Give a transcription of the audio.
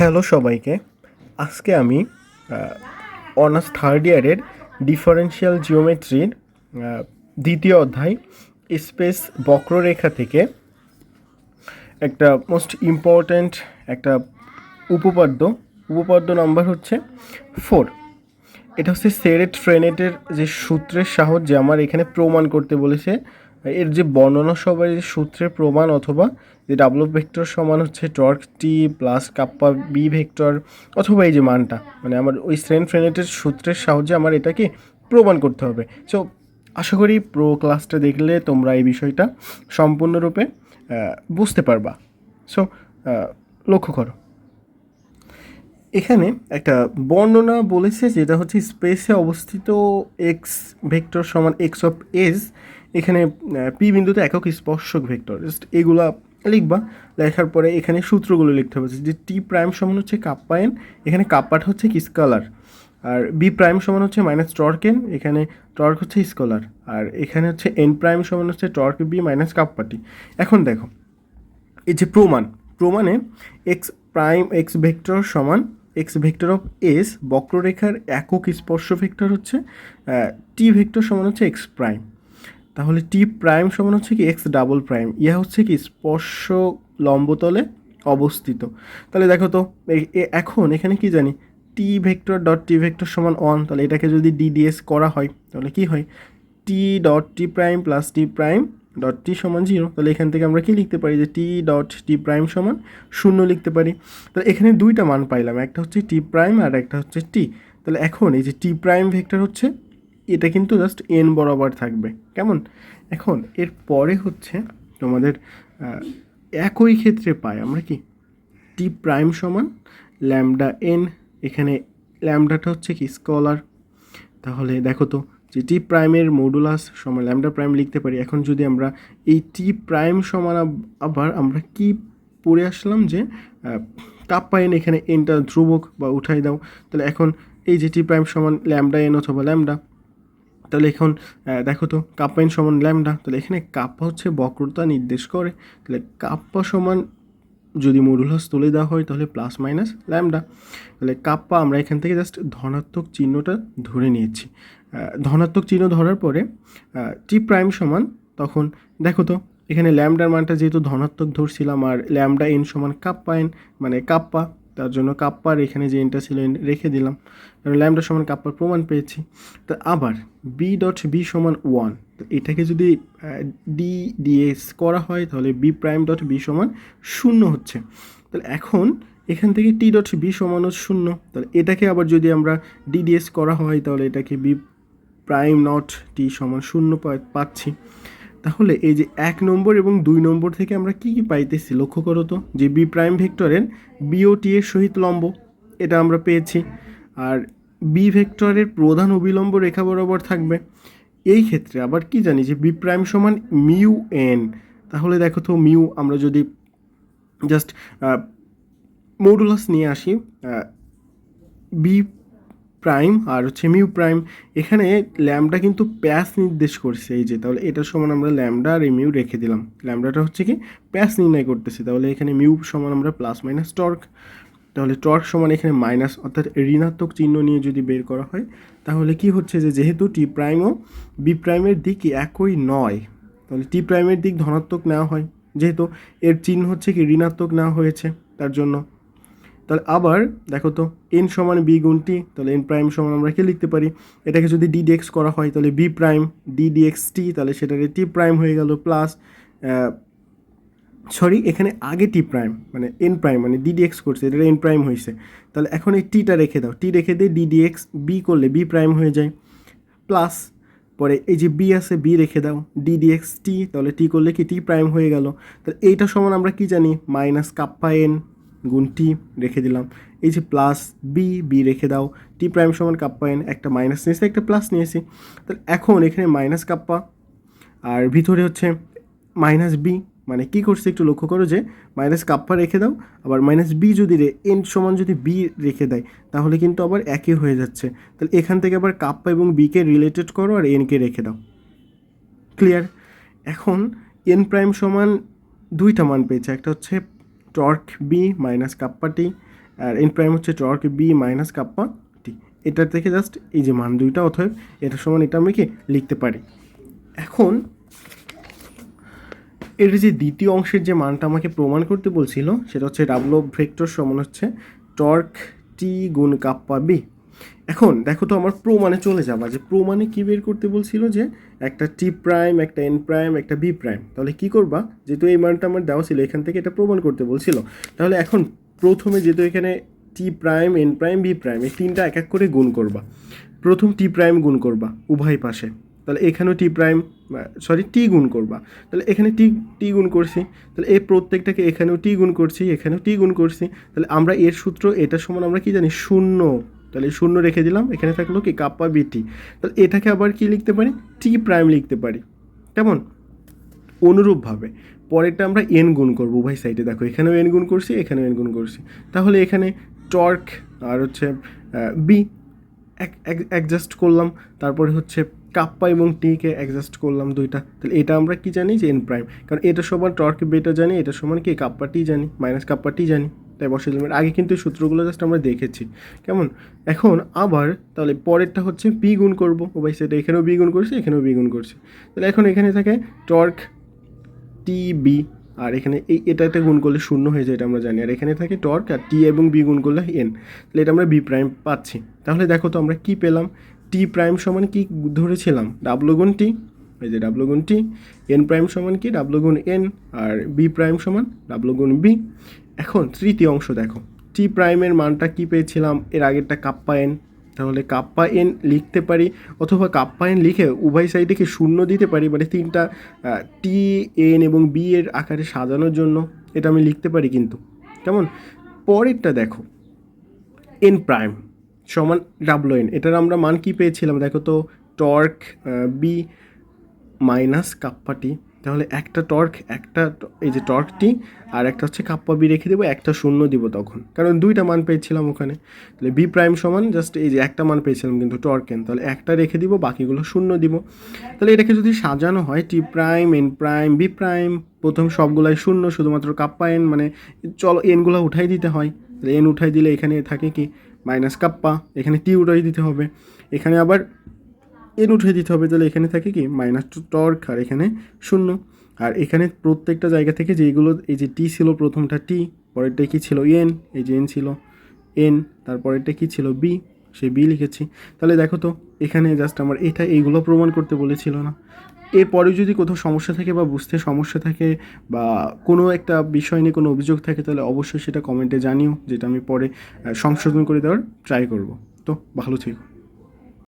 Hello সবাইকে। আজকে আমি অনার্স থার্ড ইয়ারের ডিফারেন্সিয়াল জিওমেট্রির দ্বিতীয় অধ্যায় স্পেস বক্ররেখা থেকে একটা মোস্ট ইম্পর্ট্যান্ট একটা উপপাদ্য নাম্বার হচ্ছে 4। এটা হচ্ছে সেরেট ফ্রেনেটের যে সূত্রের সাহায্যে আমার এখানে প্রমাণ করতে বলেছে এর যে বর্ণনা সবাই যে সূত্রের প্রমাণ অথবা যে ডাব্লু ভেক্টর সমান হচ্ছে টর্ক টি প্লাস কাপ্পা বি ভেক্টর অথবা এই যে মানটা মানে আমার ওই সেরেট ফ্রেনেটের সূত্রের সাহায্যে আমার এটাকে প্রমাণ করতে হবে। সো আশা করি প্রো ক্লাসটা দেখলে তোমরা এই বিষয়টা সম্পূর্ণরূপে বুঝতে পারবা। সো লক্ষ্য করো, এখানে একটা বর্ণনা বলেছে যেটা হচ্ছে স্পেসে অবস্থিত এক্স ভেক্টর সমান এক্স অফ এস। এখানে পি বিন্দুতে একক স্পর্শক ভেক্টর, জাস্ট এগুলা লিখবা। লেখার পরে এখানে সূত্রগুলো লিখতে হবে যে টি প্রাইম সমান হচ্ছে কাপ্পা এন, এখানে কাপ্পাটা হচ্ছে কি স্কেলার, আর বি প্রাইম সমান হচ্ছে মাইনাস টর্ক এন, এখানে টর্ক হচ্ছে স্কেলার, আর এখানে হচ্ছে এন প্রাইম সমান হচ্ছে টর্ক বি মাইনাস কাপ্পা টি। এখন দেখো এই যে প্রমাণে এক্স প্রাইম এক্স ভেক্টর সমান এক্স ভেক্টর অফ এস বক্ররেখার একক স্পর্শ ভেক্টর হচ্ছে টি ভেক্টর সমান হচ্ছে এক্স প্রাইম। তাহলে টি প্রাইম সমান হচ্ছে কি এক্স ডাবল প্রাইম, ইহা হচ্ছে কি স্পর্শ লম্বতলে অবস্থিত। তাহলে দেখো তো এখন এখানে কি জানি টি ভেক্টর ডট টি ভেক্টর সমান 1, তাহলে এটাকে যদি ডিডিএস করা হয় তাহলে কি হয় T dot T prime plus T prime dot T সমান 0। তাহলে এখান থেকে আমরা কি লিখতে পারি যে টি ডট টি প্রাইম সমান 0 লিখতে পারি। তাহলে এখানে দুইটা মান পাইলাম, একটা হচ্ছে টি প্রাইম আর একটা হচ্ছে টি। তাহলে এখন এই যে টি প্রাইম ভেক্টর হচ্ছে এটা কিন্তু জাস্ট এন বরাবর থাকবে, কেমন? এখন এর পরে হচ্ছে তোমাদের একই ক্ষেত্রে পাই আমরা কি টি প্রাইম সমান ল্যামডা এন, এখানে ল্যামডাটা হচ্ছে কি স্কলার। তাহলে দেখো তো যে টি প্রাইমের মডুলাস সমান ল্যামডা প্রাইম লিখতে পারি। এখন যদি আমরা এই টি প্রাইম সমান আবার আমরা কি পড়ে আসলাম যে কাপ্পা এন, এখানে এনটা ধ্রুবক বা উঠাই দাও। তাহলে এখন এই যে টি প্রাইম সমান ল্যামডা এন অথবা ল্যামডা, তাহলে এখন দেখো তো কাপ্পা এন সমান ল্যামডা, তাহলে এখানে কাপ্পা হচ্ছে বক্রতা নির্দেশ করে। তাহলে কাপ্পা সমান যদি মডুলাস তুলে দেওয়া হয় তাহলে প্লাস মাইনাস ল্যামডা। তাহলে কাপ্পা আমরা এখান থেকে জাস্ট ধনাত্মক চিহ্নটা ধরে নিয়েছি। ধনাত্মক চিহ্ন ধরার পরে টি প্রাইম সমান, তখন দেখো তো এখানে ল্যামডার মানটা যেহেতু ধনাত্মক ধরছিলাম আর ল্যামডা এন সমান কাপ্পা এন মানে কাপ্পা, তার জন্য কাপ্পার এখানে যে এনটা ছিল এন রেখে দিলাম, কারণ ল্যামডা সমান কাপ্পার প্রমাণ পেয়েছি। তো আবার বি ডট বি সমান 1, তো এটাকে যদি ডিএস করা হয় তাহলে বি প্রাইম ডট বি সমান 0 হচ্ছে। তাহলে এখন এখান থেকে টি ডট বি সমান 0, তাহলে এটাকে আবার যদি আমরা ডিডিএস করা হয় তাহলে এটাকে বি প্রাইম নট টি সমান 0 পাচ্ছি। তাহলে এই যে 1 নম্বর এবং 2 নম্বর থেকে আমরা কি পাইতেছি লক্ষ্য করো তো, যে বি প্রাইম ভেক্টরের বিওটি এর সহিত লম্ব এটা আমরা পেয়েছি, আর বি ভেক্টরের প্রধান অবিলম্ব রেখা বরাবর থাকবে। এই ক্ষেত্রে আবার কি জানি যে বি প্রাইম সমান মিউ এন। তাহলে দেখো তো মিউ আমরা যদি জাস্ট মডুলাস নিয়ে আসি বি প্রাইম আর হচ্ছে মিউ প্রাইম, এখানে ল্যামডা কিন্তু প্যাস নির্দেশ করছে এই যে, তাহলে এটার সমান আমরা ল্যামডা আর মিউ রেখে দিলাম। ল্যামডাটা হচ্ছে কি প্যাস নির্ণয় করতেছে, তাহলে এখানে মিউ সমান আমরা প্লাস মাইনাস টর্ক, তাহলে টর্ক সমান এখানে মাইনাস অর্থাৎ ঋণাত্মক চিহ্ন নিয়ে যদি বের করা হয় তাহলে কি হচ্ছে যে যেহেতু টি প্রাইম ও বি প্রাইমের দিক একই নয়, তাহলে টি প্রাইমের দিক ধনাত্মক নেওয়া হয়, যেহেতু এর চিহ্ন হচ্ছে কি ঋণাত্মক নেওয়া হয়েছে তার জন্য। তাহলে আবার দেখো তো এন সমান বি গুণ টি, তাহলে এন প্রাইম সমান আমরা কি লিখতে পারি, এটাকে যদি ডিডিএক্স করা হয় তাহলে বি প্রাইম ডিডিএক্স টি, তাহলে সেটাকে টি প্রাইম হয়ে গেল প্লাস সরি এখানে আগে টি প্রাইম মানে এন প্রাইম মানে ডিডিএক্স করছে এটা এন প্রাইম হয়েছে, তাহলে এখন এই টিটা রেখে দাও, টি রেখে দিয়ে ডিডিএক্স বি করলে বি প্রাইম হয়ে যায় প্লাস পরে এই যে বি আছে বি রেখে দাও ডিডিএক্স টি, তাহলে টি করলে কি টি প্রাইম হয়ে গেল। তাহলে এইটা সমান আমরা কি জানি মাইনাস কাপ্পা এন গুণ টি রেখে দিলাম, এই যে প্লাস বি বি রেখে দাও টি প্রাইম সমান কাপ্পা এন, একটা মাইনাস নিয়েছি একটা প্লাস নিয়েছি। তাহলে এখন এখানে মাইনাস কাপ্পা আর ভিতরে হচ্ছে মাইনাস বি, মানে কী করছে একটু লক্ষ্য করো যে মাইনাস কাপ্পা রেখে দাও আবার মাইনাস বি যদি এন সমান যদি বি রেখে দেয় তাহলে কিন্তু আবার একই হয়ে যাচ্ছে। তাহলে এখান থেকে আবার কাপ্পা এবং বিকে রিলেটেড করো আর এনকে রেখে দাও। ক্লিয়ার? এখন এন প্রাইম সমান দুইটা মান পেয়েছে, একটা হচ্ছে টর্ক বি মাইনাস কাপ্পা টি আর এন প্রাইম হচ্ছে টর্ক বি মাইনাস কাপ্পা টি। এটার থেকে জাস্ট এই যে মান দুইটা, অতএব এটা সমান এটা আমি কি লিখতে পারি। এখন এর যে দ্বিতীয় অংশের যে মানটা আমাকে প্রমাণ করতে বলছিল সেটা হচ্ছে ডাবল ভেক্টর সমান হচ্ছে টর্ক টি গুণ কাপ্পা বি। এখন দেখো তো আমার প্রমাণে চলে যাবা, যে প্রমাণে কী বের করতে বলছিল যে একটা টি প্রাইম, একটা এন প্রাইম, একটা বি প্রাইম। তাহলে কী করবা, যেহেতু এই মানটা আমার দেওয়া ছিল এখান থেকে এটা প্রমাণ করতে বলছিল, তাহলে এখন প্রথমে যেহেতু এখানে T prime, N prime, B prime এই তিনটা এক এক করে গুণ করবা। প্রথম টি প্রাইম গুণ করবা উভয় পাশে, তাহলে এখানেও টি প্রাইম টি গুণ করবা, তাহলে এখানে টি টি গুণ করছি, তাহলে এই প্রত্যেকটাকে এখানেও টি গুণ করছি, এখানেও টি গুণ করছি, তাহলে আমরা এর সূত্র এটা সমান আমরা কি জানি শূন্য, তাহলে শূন্য রেখে দিলাম, এখানে থাকলো কি কাপ্পা বিটি। তাহলে এটাকে আবার কি লিখতে পারি, টি প্রাইম লিখতে পারি। কেমন অনুরূপভাবে পরেরটা আমরা এন গুণ করবো উভয় সাইডে, দেখো এখানেও এন গুণ করছি, এখানেও এন গুণ করছি, তাহলে এখানে টর্ক আর হচ্ছে বি অ্যাডজাস্ট করলাম, তারপরে হচ্ছে কাপ্পা এবং টিকে অ্যাডজাস্ট করলাম দুইটা, তাহলে এটা আমরা কি জানি যে এন প্রাইম, কারণ এটা সমান টর্ক বেটা জানি, এটা সমান কি কাপ্পা টি জানি, মাইনাস কাপ্পা টি জানি, তাই বসে দিলাম। আগে কিন্তু এই সূত্রগুলো জাস্ট আমরা দেখেছি। কেমন এখন আবার তাহলে পরেরটা হচ্ছে বি গুণ করবো উভয় সাইডে, এখানেও বি গুণ করছি, এখানেও বি গুণ করছি, তাহলে এখন এখানে থাকে টর্ক টি বি, আর এখানে এটা একটা গুণ করলে শূন্য হয়ে যায়, এটা আমরা জানি, আর এখানে থাকে টর্ক আর টি এবং বি গুণ করলে এন, তাহলে এটা আমরা বি প্রাইম পাচ্ছি। তাহলে দেখো তো আমরা কি পেলাম, টি প্রাইম সমান কি ধরেছিলাম ডাব্লু গুণ টি, এই যে ডাব্লু গুণ টি, এন প্রাইম সমান কি ডাব্লু গুণ এন, আর বি প্রাইম সমান ডাব্লু গুণ বি। এখন তৃতীয় অংশ দেখো, টি প্রাইমের মানটা কি পেয়েছিলাম, এর আগেরটা কাপ্পা এন, তাহলে কাপ্পা এন লিখতে পারি, অথবা কাপ্পা এন লিখে উভয় সাইডে কি শূন্য দিতে পারি, মানে তিনটা টি এন এবং বি এর আকারে সাজানোর জন্য এটা আমি লিখতে পারি কিন্তু। কেমন পরেরটা দেখো, এন প্রাইম সমান ডাব্লু এন, এটার আমরা মান কি পেয়েছিলাম দেখো তো, টর্ক বি মাইনাস কাপ্পা টি, তাহলে একটা টর্ক একটা এই যে টর্ক টি আর একটা হচ্ছে কাপ্পা বি রেখে দেবো, একটা শূন্য দিব তখন, কারণ দুইটা মান পেয়েছিলাম ওখানে। তাহলে বি প্রাইম সমান জাস্ট এই যে একটা মান পেয়েছিলাম কিন্তু টর্ক এন, তাহলে একটা রেখে দিব, বাকিগুলো শূন্য দিব। তাহলে এটাকে যদি সাজানো হয় T prime, N prime, B prime, প্রথম সবগুলাই শূন্য, শুধুমাত্র কাপ্পা এন, মানে চলো এনগুলো উঠাই দিতে হয়, তাহলে এন উঠাই দিলে এখানে থাকে কি মাইনাস কাপ্পা, এখানে টি উঠাই দিতে হবে, এখানে আবার এন উঠিয়ে দিতে হবে, তাহলে এখানে থাকে কি মাইনাস টু টর্ক, আর এখানে শূন্য, আর এখানে প্রত্যেকটা জায়গা থেকে যেগুলো এই যে টি ছিল, প্রথমটা টি, পরেরটা কি ছিল এন, এই যে এন ছিল এন, তারপরেরটা কি ছিল বি, সেই বি লিখেছি। তাহলে দেখো তো এখানে জাস্ট আমার এইগুলো প্রমাণ করতে বলেছিল না। এরপরে যদি কোথাও সমস্যা থাকে বা বুঝতে সমস্যা থাকে বা কোনো একটা বিষয় নিয়ে কোনো অভিযোগ থাকে, তাহলে অবশ্যই সেটা কমেন্টে জানিও, যেটা আমি পরে সংশোধন করে দেওয়ার ট্রাই করব। তো ভালো থেকো।